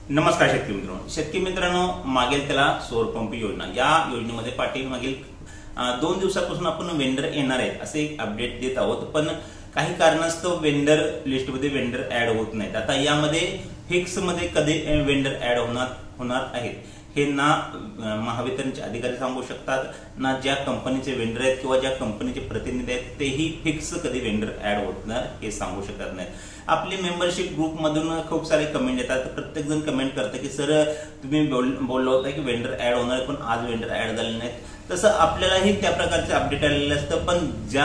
नमस्कार शेतकरी मित्रांनो, मागेल त्याला सौर पंप योजना या योजनेमध्ये पाटील मागील 2 दिवसापासून आपण वेंडर येणार आहेत असे एक अपडेट देत आहोत, पण काही कारणास्तव वेंडर लिस्टमध्ये वेंडर ऍड होत नाहीत। आता यामध्ये फिक्स मध्ये कधी वेंडर ऍड होणार आहेत हे ना महावितरणचे अधिकारी सांगू शकतात, ना ज्या कंपनीचे वेंडर आहेत किंवा ज्या कंपनीचे प्रतिनिधी आहेत तेही फिक्स कधी वेंडर ऍड होणार हे सांगू शकत नाहीत। आपली मेंबरशिप ग्रुप मधून खूप सारे कमेंट येतात, प्रत्येक जण कमेंट करते की सर तुम्ही बोललो होता की वेंडर ऍड होणार पण आज वेंडर ऍड झाले नाहीत। तसं आपल्यालाही त्या प्रकारचे अपडेट आलेले असतं, पण ज्या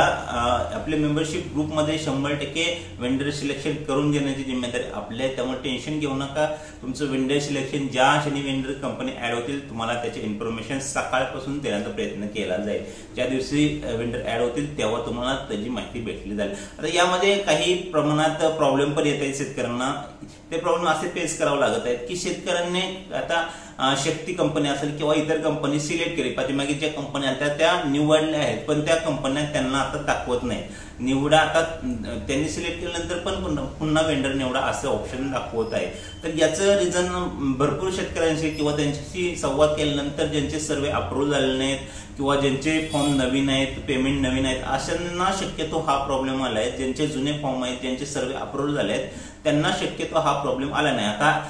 आपल्या मेंबरशिप ग्रुपमध्ये 100% वेंडर सिलेक्शन करून देण्याची जिम्मेदारी आपल्या आहे, त्यामुळे टेन्शन घेऊ नका। तुमचं वेंडर सिलेक्शन ज्या क्षणी वेंडर कंपनी ऍड होतील तुम्हाला त्याचे इन्फॉर्मेशन सकाळपासून देण्याचा प्रयत्न केला जाईल। ज्या दिवशी वेंडर ऍड होतील तेव्हा तुम्हाला त्याची माहिती भेटली जाईल। आता यामध्ये काही प्रमाणात प्रॉब्लेम पण येत आहेत शेतकऱ्यांना, ते प्रॉब्लेम असे फेस करावे लागत आहेत की शेतकऱ्यांनी आता शक्ती कंपनी असेल किंवा इतर कंपनी सिलेक्ट केली, पाठीमागे ज्या कंपन्या त्या निवडल्या आहेत पण त्या कंपन्या त्यांना आता दाखवत नाही। निवडा आता त्यांनी सिलेक्ट केल्यानंतर पण पुन्हा वेंडर निवडा असं ऑप्शन दाखवत आहे। तर याचं रिझन भरपूर शेतकऱ्यांशी किंवा त्यांच्याशी संवाद केल्यानंतर ज्यांचे सर्वे अप्रूव्ह झाले नाहीत किंवा ज्यांचे फॉर्म नवीन आहेत, पेमेंट नवीन आहेत, अशांना शक्यतो हा प्रॉब्लेम आला आहे। ज्यांचे जुने फॉर्म आहेत, ज्यांचे सर्वे अप्रूव्ह झाले आहेत त्यांना शक्यतो हा प्रॉब्लेम आला नाही। आता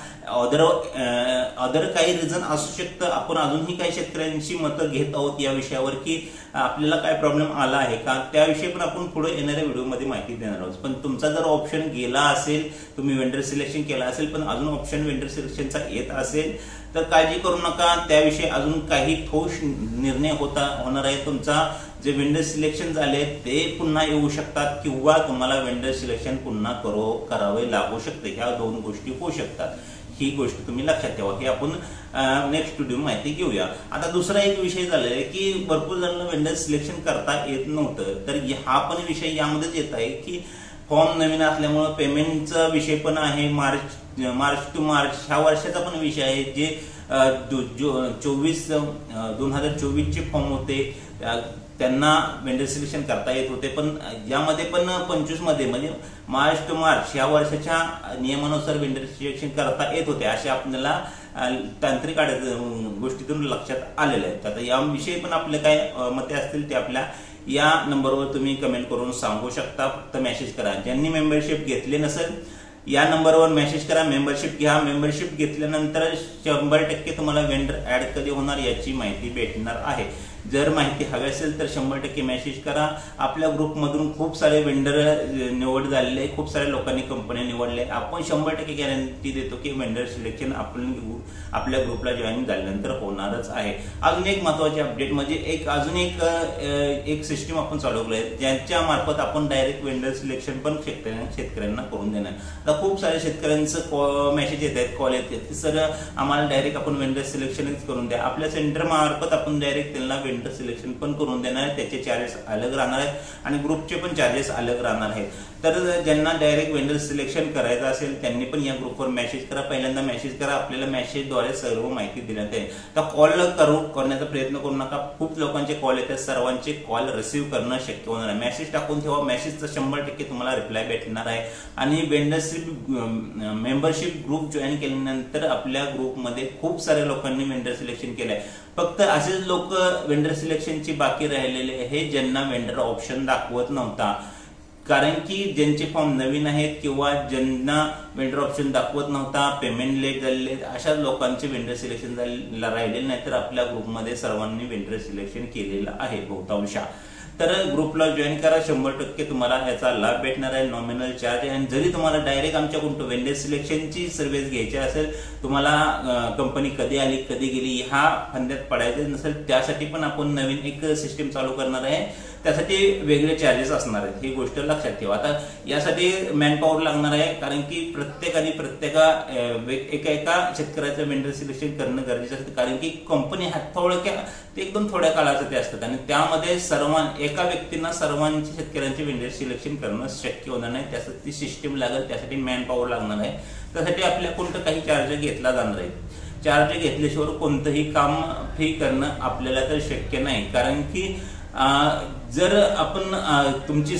अदर काही रिझन असू शकतं, आपण अजूनही काही शेतकऱ्यांची मतं घेत आहोत या विषयावर की आपल्याला काय प्रॉब्लेम आला आहे का, त्याविषयी पण आपण पुढे येणाऱ्या व्हिडिओमध्ये माहिती देणार आहोत। पण तुमचा जर ऑप्शन गेला असेल, तुम्ही वेंडर सिलेक्शन केला असेल पण अजून ऑप्शन वेंडर सिलेक्शनचा येत असेल तर काळजी करू नका, त्याविषयी अजून काही ठोस निर्णय होणार आहे। तुमचा जे वेंडर सिलेक्शन झाले ते पुन्हा येऊ शकतात किंवा तुम्हाला वेंडर सिलेक्शन पुन्हा करावे लागू शकते। ह्या 2 गोष्टी होऊ शकतात, ही गोष्ट तुम्ही लक्षात ठेवा। हे आपण नेक्स्ट व्हिडिओ माहिती घेऊया। आता दुसरा एक विषय झालेला आहे की भरपूर जणांना वेंडर सिलेक्शन करता येत नव्हतं, तर हा पण विषय यामध्येच येत आहे की फॉर्म नवीन असल्यामुळे पेमेंटचा विषय पण आहे। मार्च टू मार्च ह्या वर्षाचा पण विषय आहे, जे 2024 चे फॉर्म होते त्यांना वेंडर सिलेक्शन करता येत होते, पण यामध्ये पण 25 मध्ये म्हणजे मार्च टू मार्च ह्या वर्षाच्या नियमानुसार वेंडर सिलेक्शन करता येत होते असे आपल्याला तांत्रिक गोष्टीतून लक्षात आलेले आहेत। आता याविषयी पण आपले काय मते असतील ते आपल्या या नंबरवर तुम्ही कमेंट करून सांगू शकता। फक्त मेसेज करा, ज्यांनी मेंबरशिप घेतली नसेल या नंबरवर मेसेज करा, मेंबरशिप घ्या। मेंबरशिप घेतल्यानंतर 100% तुम्हाला वेंडर ऍड कधी होणार याची माहिती भेटणार आहे। जर माहिती हवी असेल तर 100% मेसेज करा। आपल्या ग्रुपमधून खूप सारे वेंडर निवड झालेले, खूप साऱ्या लोकांनी कंपन्या निवडले। आपण 100% गॅरंटी देतो की वेंडर सिलेक्शन आपल्या ग्रुपला जॉईन झाल्यानंतर होणारच आहे। अजून एक महत्वाची अपडेट म्हणजे अजून एक सिस्टीम आपण चालू केली आहे, ज्यांच्या मार्फत आपण डायरेक्ट वेंडर सिलेक्शन पण शेतकऱ्यांना करून देणार। आता खूप सारे शेतकऱ्यांचं मेसेज येत आहेत, कॉल येत आहेत की सर आम्हाला डायरेक्ट आपण वेंडर सिलेक्शनच करून द्या। आपल्या सेंटर मार्फत आपण डायरेक्ट त्यांना वेंडर सिलेक्शन पण करून देणार आहे, त्याचे चार्जेस अलग राहणार आहेत आणि ग्रुपचे पण चार्जेस अलग राहणार आहेत। तर ज्यांना डायरेक्ट वेंडर सिलेक्शन करायचं असेल त्यांनी पण या ग्रुपवर मेसेज करा, पहिल्यांदा मेसेज करा, आपल्याला मेसेजद्वारे सर्व माहिती देण्यात येईल। तर कॉल करण्याचा प्रयत्न करू नका, खूप लोकांचे कॉल येतात, सर्वांचे कॉल रिसीव्ह करणं शक्य होणार आहे। मेसेज टाकून ठेवा, मेसेजचा 100% तुम्हाला रिप्लाय भेटणार आहे। आणि मेंबरशिप ग्रुप जॉईन केल्यानंतर आपल्या ग्रुपमध्ये खूप साऱ्या लोकांनी वेंडर सिलेक्शन केलंय। फक्त असेच लोक वेंडर सिलेक्शनची बाकी राहिलेले हे ज्यांना वेंडर ऑप्शन दाखवत नव्हता, कारण की ज्यांचे फॉर्म नवीन आहेत किंवा ज्यांना वेंडर ऑप्शन दाखवत नव्हता, पेमेंट लेट झालेले, अशा लोकांचे वेंडर सिलेक्शन राहिलेले नाही। तर आपल्या ग्रुपमध्ये सर्वांनी वेंडर सिलेक्शन केलेलं आहे बहुतांश। तर ग्रुपला जॉईन करा, 100% तुम्हाला याचा लाभ भेटणार आहे। नॉमिनल चार्ज आहे, आणि जरी तुम्हाला डायरेक्ट आमच्याकडून वेंडर सिलेक्शनची सर्व्हिस घ्यायची असेल, तुम्हाला कंपनी कधी आली कधी गेली ह्या फंद्यात पडायचं नसेल, त्यासाठी पण आपण नवीन एक सिस्टीम चालू करणार आहे, त्यासाठी वेगळे चार्जेस असणार आहेत, ही गोष्ट लक्षात ठेवा। आता यासाठी मॅन पॉवर लागणार आहे, कारण की प्रत्येकाने एका शेतकऱ्याचं वेंडर सिलेक्शन करणं गरजेचं असतं, कारण की कंपनी एकदम थोड्या काळाचं ते असतात आणि त्यामध्ये एका व्यक्तींना सर्वांचे शेतकऱ्यांचे वेंडर सिलेक्शन करणं शक्य होणार नाही। त्यासाठी सिस्टीम लागेल, त्यासाठी मॅन पॉवर लागणार आहे, त्यासाठी आपल्याकडून काही चार्ज घेतला जाणार आहे। चार्ज घेतल्याशिवाय कोणतंही काम फ्री करणं आपल्याला तर शक्य नाही, कारण की जर आपण तुमची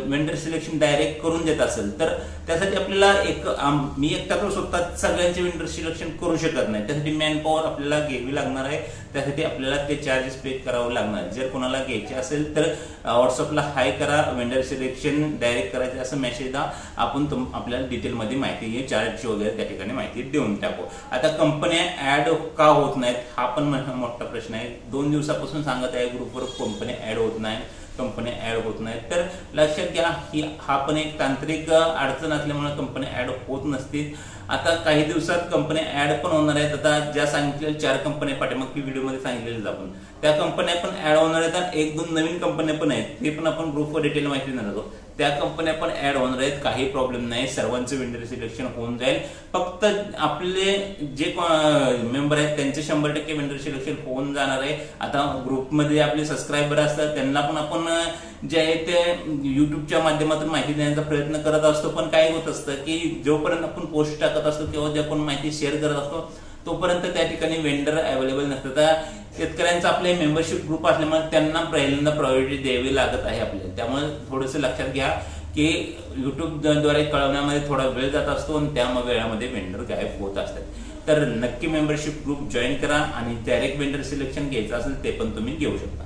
वेंडर सिलेक्शन डायरेक्ट करून देत असेल तर त्यासाठी आपल्याला मी एकटा तर स्वतः सगळ्यांचे वेंडर सिलेक्शन करू शकत नाही, त्यासाठी मॅन पॉवर आपल्याला घ्यावी लागणार आहे, त्यासाठी आपल्याला ते चार्जेस पे करावं लागणार. जर कोणाला घ्यायचे असेल तर व्हॉट्सअपला हाय करा, वेंडर सिलेक्शन डायरेक्ट करायचं असं मेसेज द्या, आपण आपल्याला डिटेलमध्ये माहिती चार्ज वगैरे त्या ठिकाणी माहिती देऊन टाकू. आता कंपन्या ऍड का होत नाहीत हा पण मोठा प्रश्न आहे. 2 दिवसापासून सांगत आहे ग्रुपवर कंपन्या ऍड होत नाही, कंपन्या ऍड होत नाहीत. तर लक्षात घ्या की हा पण एक तांत्रिक अडचण असल्यामुळे कंपन्या ऍड होत नसतील. आता काही दिवसात कंपन्या ऍड पण होणार आहेत. आता ज्या सांगितलेल्या 4 कंपन्या पाठीमागच्या व्हिडिओमध्ये सांगितलेलं आपण त्या कंपन्या पण ऍड होणार आहेत आणि 1-2 नवीन कंपन्या पण आहेत, ते पण आपण ग्रुपवर डिटेल माहिती देणार आहोत. त्या कंपन्या पण ऍड होणार आहेत, काही प्रॉब्लेम नाही, सर्वांचं वेंडर सिलेक्शन होऊन जाईल. फक्त आपले जे मेंबर आहेत त्यांचे 100% वेंडर सिलेक्शन होऊन जाणार आहे. आता ग्रुपमध्ये आपले सबस्क्रायबर असतात त्यांना पण आपण जे आहे ते युट्यूबच्या माध्यमातून माहिती देण्याचा प्रयत्न करत असतो. पण काय होत असतं की जोपर्यंत आपण पोस्ट टाकत असतो किंवा जे आपण माहिती शेअर करत असतो तोपर्यंत त्या ठिकाणी वेंडर अवेलेबल नसतात. शेतकऱ्यांचा आपले मेंबरशिप ग्रुप असल्यामुळे त्यांना पहिल्यांदा प्रायोरिटी द्यावी लागत आहे आपल्याला. त्यामुळे थोडंसं लक्षात घ्या की युट्यूबद्वारे कळवण्यामध्ये थोडा वेळ जात असतो आणि त्या वेळामध्ये वेंडर गायब होत असतात. तर नक्की मेंबरशिप ग्रुप जॉईन करा आणि डायरेक्ट वेंडर सिलेक्शन घ्यायचं असेल ते पण तुम्ही घेऊ शकता.